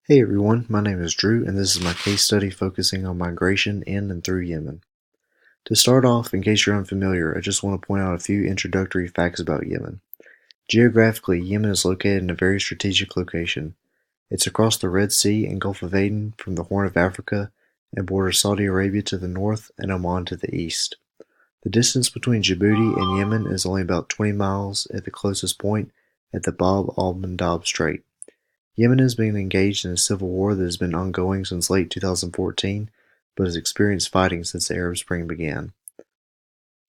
Hey everyone, my name is Drew, and this is my case study focusing on migration in and through Yemen. To start off, in case you're unfamiliar, I just want to point out a few introductory facts about Yemen. Geographically, Yemen is located in a very strategic location. It's across the Red Sea and Gulf of Aden from the Horn of Africa and borders Saudi Arabia to the north and Oman to the east. The distance between Djibouti and Yemen is only about 20 miles at the closest point at the Bab al-Mandab Strait. Yemen has been engaged in a civil war that has been ongoing since late 2014, but has experienced fighting since the Arab Spring began.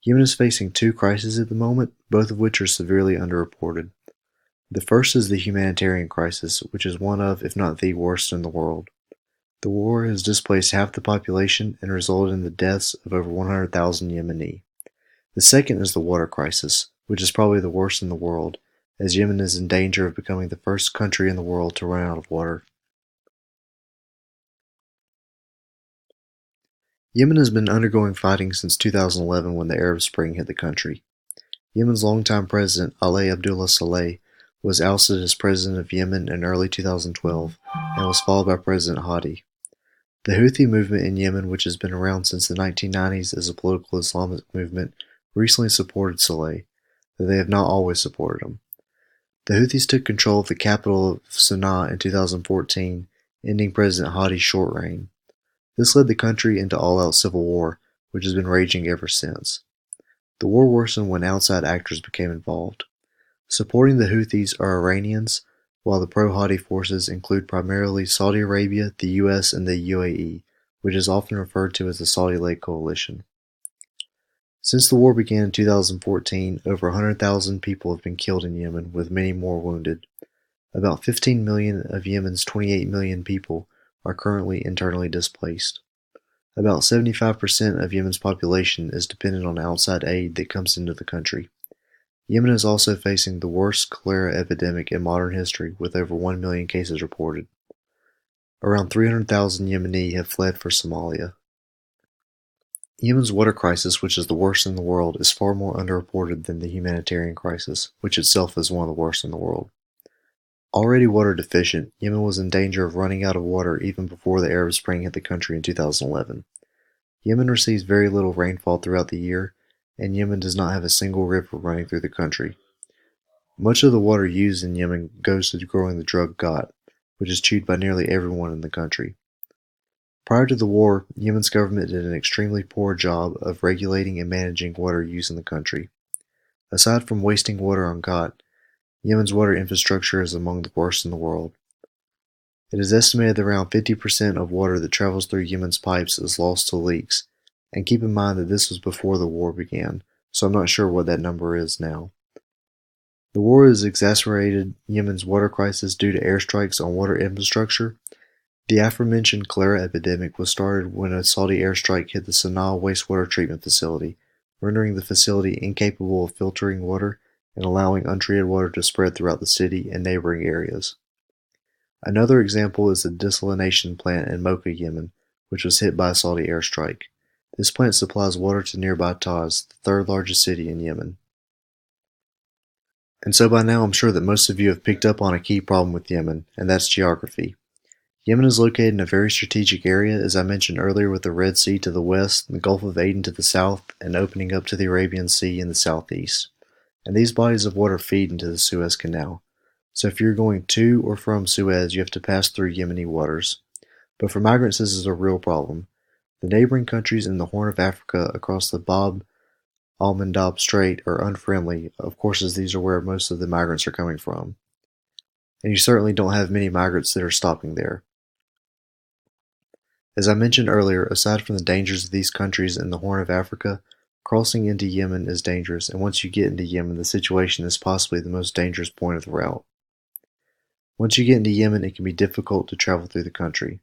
Yemen is facing two crises at the moment, both of which are severely underreported. The first is the humanitarian crisis, which is one of, if not the worst in the world. The war has displaced half the population and resulted in the deaths of over 100,000 Yemeni. The second is the water crisis, which is probably the worst in the world, as Yemen is in danger of becoming the first country in the world to run out of water. Yemen has been undergoing fighting since 2011 when the Arab Spring hit the country. Yemen's longtime president, Ali Abdullah Saleh, was ousted as president of Yemen in early 2012 and was followed by President Hadi. The Houthi movement in Yemen, which has been around since the 1990s as a political Islamic movement, recently supported Saleh, though they have not always supported him. The Houthis took control of the capital of Sana'a in 2014, ending President Hadi's short reign. This led the country into all-out civil war, which has been raging ever since. The war worsened when outside actors became involved. Supporting the Houthis are Iranians, while the pro-Hadi forces include primarily Saudi Arabia, the US, and the UAE, which is often referred to as the Saudi-led coalition. Since the war began in 2014, over 100,000 people have been killed in Yemen, with many more wounded. About 15 million of Yemen's 28 million people are currently internally displaced. About 75% of Yemen's population is dependent on outside aid that comes into the country. Yemen is also facing the worst cholera epidemic in modern history, with over 1 million cases reported. Around 300,000 Yemeni have fled for Somalia. Yemen's water crisis, which is the worst in the world, is far more underreported than the humanitarian crisis, which itself is one of the worst in the world. Already water deficient, Yemen was in danger of running out of water even before the Arab Spring hit the country in 2011. Yemen receives very little rainfall throughout the year, and Yemen does not have a single river running through the country. Much of the water used in Yemen goes to growing the drug ghat, which is chewed by nearly everyone in the country. Prior to the war, Yemen's government did an extremely poor job of regulating and managing water use in the country. Aside from wasting water on ghat, Yemen's water infrastructure is among the worst in the world. It is estimated that around 50% of water that travels through Yemen's pipes is lost to leaks, and keep in mind that this was before the war began, so I'm not sure what that number is now. The war has exacerbated Yemen's water crisis due to airstrikes on water infrastructure. The aforementioned cholera epidemic was started when a Saudi airstrike hit the Sana'a wastewater treatment facility, rendering the facility incapable of filtering water and allowing untreated water to spread throughout the city and neighboring areas. Another example is the desalination plant in Mocha, Yemen, which was hit by a Saudi airstrike. This plant supplies water to nearby Taiz, the third largest city in Yemen. And so by now I'm sure that most of you have picked up on a key problem with Yemen, and that's geography. Yemen is located in a very strategic area, as I mentioned earlier, with the Red Sea to the west, the Gulf of Aden to the south, and opening up to the Arabian Sea in the southeast. And these bodies of water feed into the Suez Canal. So if you're going to or from Suez, you have to pass through Yemeni waters. But for migrants, this is a real problem. The neighboring countries in the Horn of Africa across the Bab al-Mandab Strait are unfriendly, of course, as these are where most of the migrants are coming from. And you certainly don't have many migrants that are stopping there. As I mentioned earlier, aside from the dangers of these countries in the Horn of Africa, crossing into Yemen is dangerous, and once you get into Yemen, the situation is possibly the most dangerous point of the route. Once you get into Yemen, it can be difficult to travel through the country.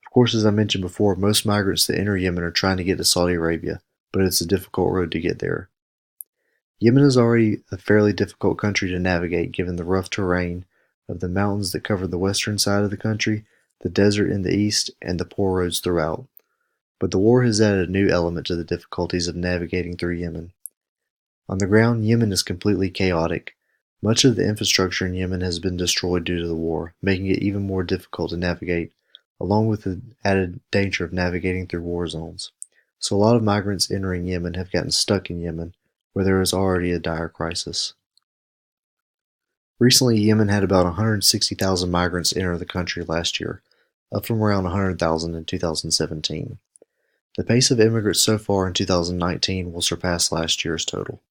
Of course, as I mentioned before, most migrants that enter Yemen are trying to get to Saudi Arabia, but it's a difficult road to get there. Yemen is already a fairly difficult country to navigate given the rough terrain of the mountains that cover the western side of the country, the desert in the east, and the poor roads throughout. But the war has added a new element to the difficulties of navigating through Yemen. On the ground, Yemen is completely chaotic. Much of the infrastructure in Yemen has been destroyed due to the war, making it even more difficult to navigate, along with the added danger of navigating through war zones. So a lot of migrants entering Yemen have gotten stuck in Yemen, where there is already a dire crisis. Recently, Yemen had about 160,000 migrants enter the country last year, up from around 100,000 in 2017. The pace of immigrants so far in 2019 will surpass last year's total.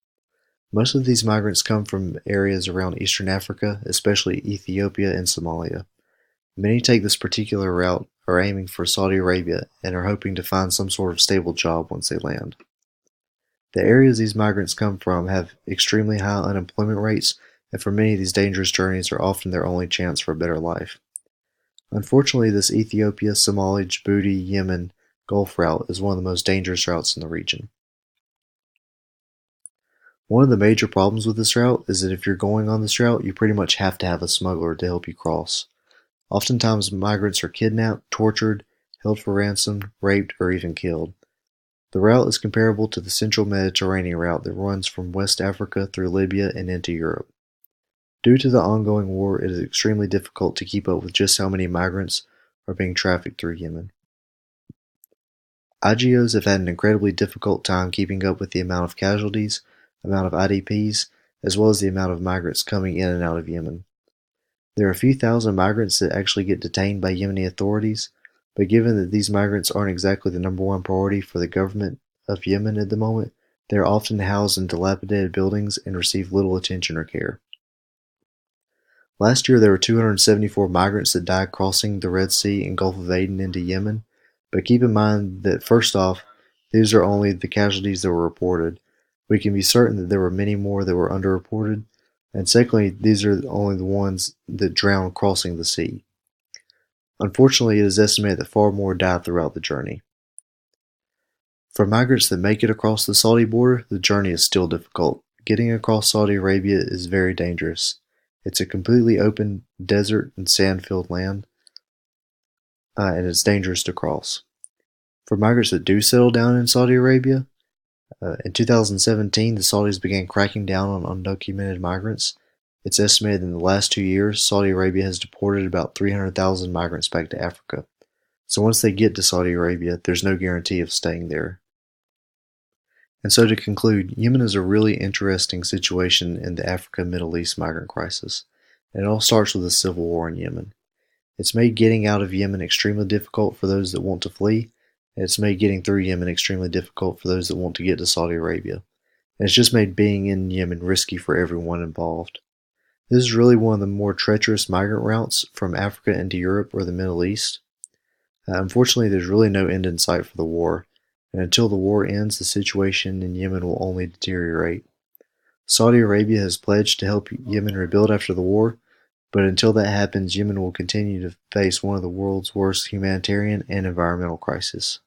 Most of these migrants come from areas around Eastern Africa, especially Ethiopia and Somalia. Many take this particular route, are aiming for Saudi Arabia, and are hoping to find some sort of stable job once they land. The areas these migrants come from have extremely high unemployment rates, and for many, these dangerous journeys are often their only chance for a better life. Unfortunately, this Ethiopia, Somalia, Djibouti, Yemen Gulf route is one of the most dangerous routes in the region. One of the major problems with this route is that if you're going on this route, you pretty much have to have a smuggler to help you cross. Oftentimes, migrants are kidnapped, tortured, held for ransom, raped, or even killed. The route is comparable to the Central Mediterranean route that runs from West Africa through Libya and into Europe. Due to the ongoing war, it is extremely difficult to keep up with just how many migrants are being trafficked through Yemen. IGOs have had an incredibly difficult time keeping up with the amount of casualties, amount of IDPs, as well as the amount of migrants coming in and out of Yemen. There are a few thousand migrants that actually get detained by Yemeni authorities, but given that these migrants aren't exactly the number one priority for the government of Yemen at the moment, they are often housed in dilapidated buildings and receive little attention or care. Last year, there were 274 migrants that died crossing the Red Sea and Gulf of Aden into Yemen, but keep in mind that first off, these are only the casualties that were reported. We can be certain that there were many more that were underreported, and secondly, these are only the ones that drowned crossing the sea. Unfortunately, it is estimated that far more died throughout the journey. For migrants that make it across the Saudi border, the journey is still difficult. Getting across Saudi Arabia is very dangerous. It's a completely open desert and sand-filled land, and it's dangerous to cross. For migrants that do settle down in Saudi Arabia, in 2017, the Saudis began cracking down on undocumented migrants. It's estimated in the last 2 years, Saudi Arabia has deported about 300,000 migrants back to Africa. So once they get to Saudi Arabia, there's no guarantee of staying there. And so to conclude, Yemen is a really interesting situation in the Africa-Middle East migrant crisis. And it all starts with the civil war in Yemen. It's made getting out of Yemen extremely difficult for those that want to flee, and it's made getting through Yemen extremely difficult for those that want to get to Saudi Arabia. And it's just made being in Yemen risky for everyone involved. This is really one of the more treacherous migrant routes from Africa into Europe or the Middle East. Unfortunately, there's really no end in sight for the war, and until the war ends, the situation in Yemen will only deteriorate. Saudi Arabia has pledged to help Yemen rebuild after the war, but until that happens, Yemen will continue to face one of the world's worst humanitarian and environmental crises.